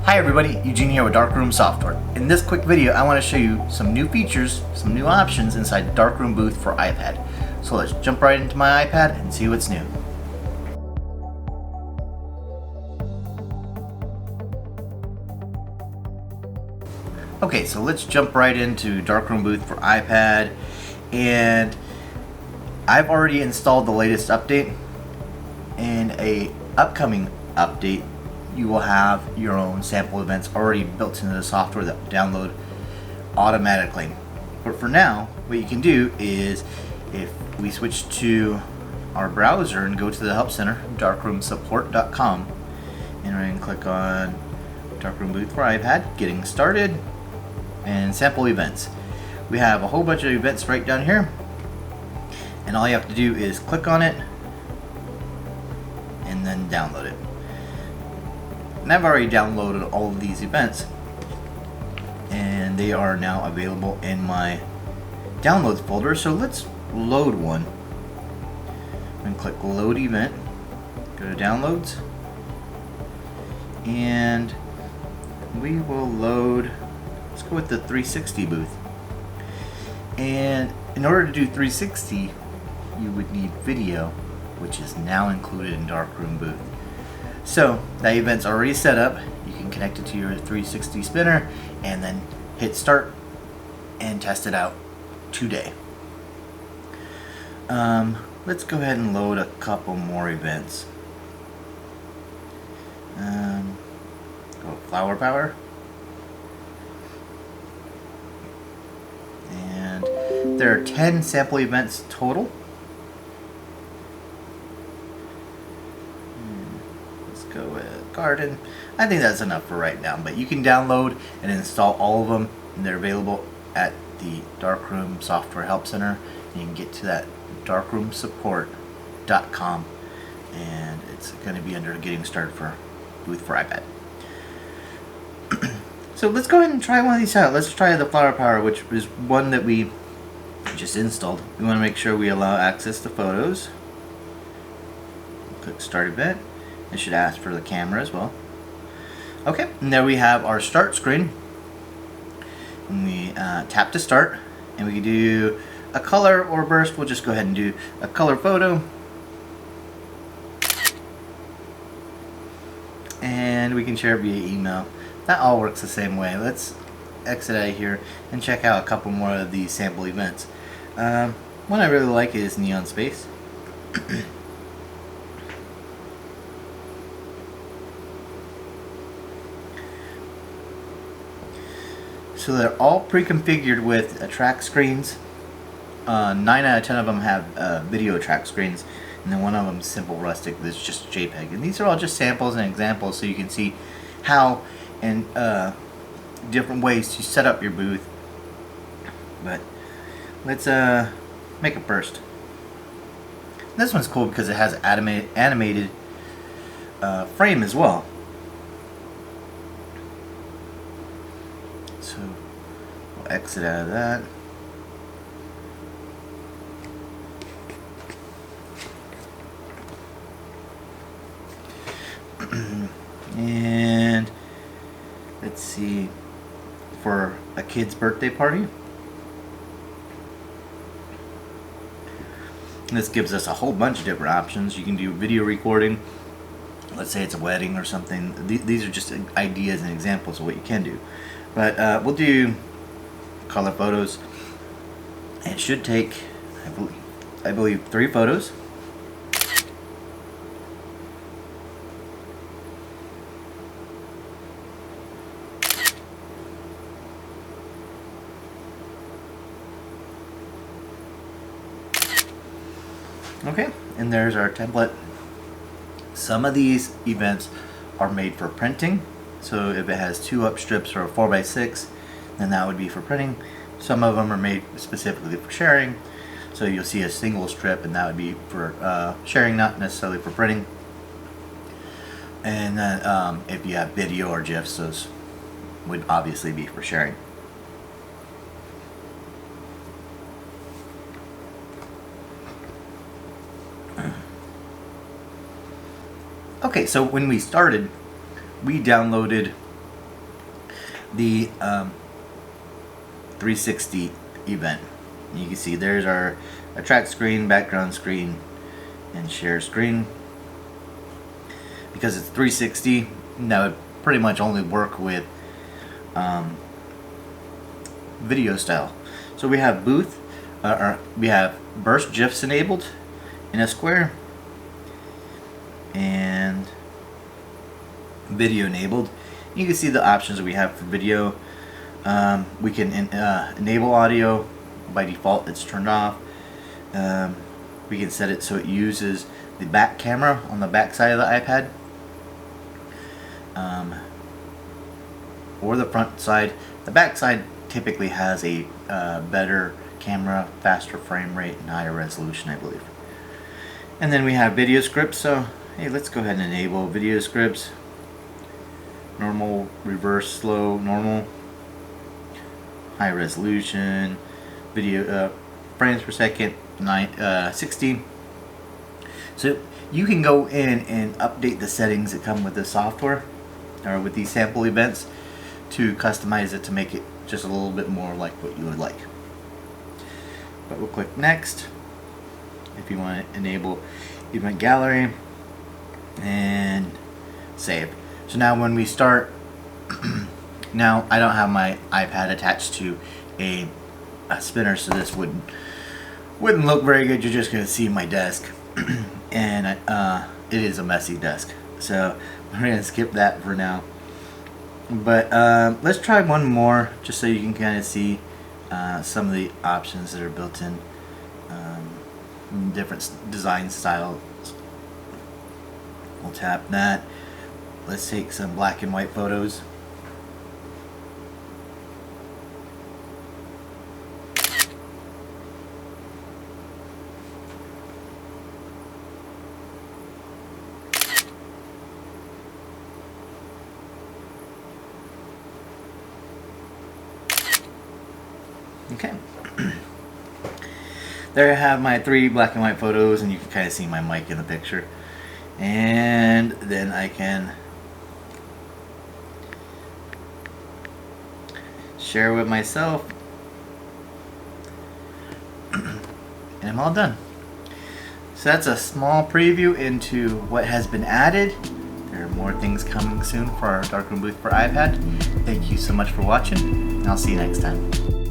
Hi everybody, Eugene here with Darkroom Software. In this quick video, I want to show you some new features, some new options inside the Darkroom booth for iPad. So let's jump right into my iPad and see what's new. Okay, so let's jump right into Darkroom booth for iPad, and I've already installed the latest update. In a upcoming update, you will have your own sample events already built into the software that will download automatically. But for now, what you can do is, if we switch to our browser and go to the Help Center, darkroomsupport.com, and we're going to click on Darkroom Booth for iPad, Getting Started, and Sample Events. We have a whole bunch of events right down here, and all you have to do is click on it and then download it. And I've already downloaded all of these events, and they are now available in my downloads folder. So let's load one. And click load event, go to downloads, and we will load, let's go with the 360 booth. And in order to do 360, you would need video, which is now included in Darkroom booth. So that event's already set up. You can connect it to your 360 spinner and then hit start and test it out today. Let's go ahead and load a couple more events. Go Flower Power. And there are 10 sample events total. Go with Garden. I think that's enough for right now, but you can download and install all of them, and they're available at the Darkroom Software Help Center. You can get to that darkroomsupport.com, and it's going to be under Getting Started for Booth for iPad. So let's go ahead and try one of these out. Let's try the Flower Power, which is one that we just installed. We want to make sure we allow access to photos. Click Start Event. It should ask for the camera as well. Okay, and there we have our start screen. And we tap to start, and we can do a color or burst. We'll just go ahead and do a color photo. And we can share it via email. That all works the same way. Let's exit out of here and check out a couple more of these sample events. One I really like is Neon Space. So they're all pre-configured with track screens. 9 out of 10 of them have video track screens, and then one of them is simple rustic that's just JPEG. And these are all just samples and examples, so you can see how and different ways to set up your booth. But let's make a burst. This one's cool because it has animated frame as well. So we'll exit out of that. And let's see, for a kid's birthday party. This gives us a whole bunch of different options. You can do video recording. Let's say it's a wedding or something. These are just ideas and examples of what you can do. But we'll do color photos. It should take, I believe 3 photos. Okay, and there's our template. Some of these events are made for printing. So if it has 2 up strips or a 4x6, then that would be for printing. Some of them are made specifically for sharing. So you'll see a single strip, and that would be for sharing, not necessarily for printing. And then if you have video or GIFs, those would obviously be for sharing. Okay, so when we started, we downloaded the 360 event. You can see there's our track screen, background screen, and share screen. Because it's 360, that would pretty much only work with video style. So we have booth, we have burst GIFs enabled in a square, and video enabled. You can see the options that we have for video. We can enable audio. By default it's turned off. We can set it so it uses the back camera on the back side of the iPad, or the front side. The back side typically has a better camera, faster frame rate, and higher resolution, I believe. And then we have video scripts. So hey, let's go ahead and enable video scripts. Normal, reverse, slow, normal, high resolution, video frames per second, 60. So you can go in and update the settings that come with the software or with these sample events to customize it to make it just a little bit more like what you would like. But we'll click next if you want to enable event gallery and save. So now when we start, now I don't have my iPad attached to a spinner, so this wouldn't look very good. You're just going to see my desk and it is a messy desk, so we're going to skip that for now. But let's try one more just so you can kind of see some of the options that are built in, different design styles. We'll tap that. Let's take some black and white photos. Okay. There I have my 3 black and white photos, and you can kind of see my mic in the picture. And then I can share with myself, and I'm all done. So that's a small preview into what has been added. There are more things coming soon for our darkroom booth for iPad. Thank you so much for watching, and I'll see you next time.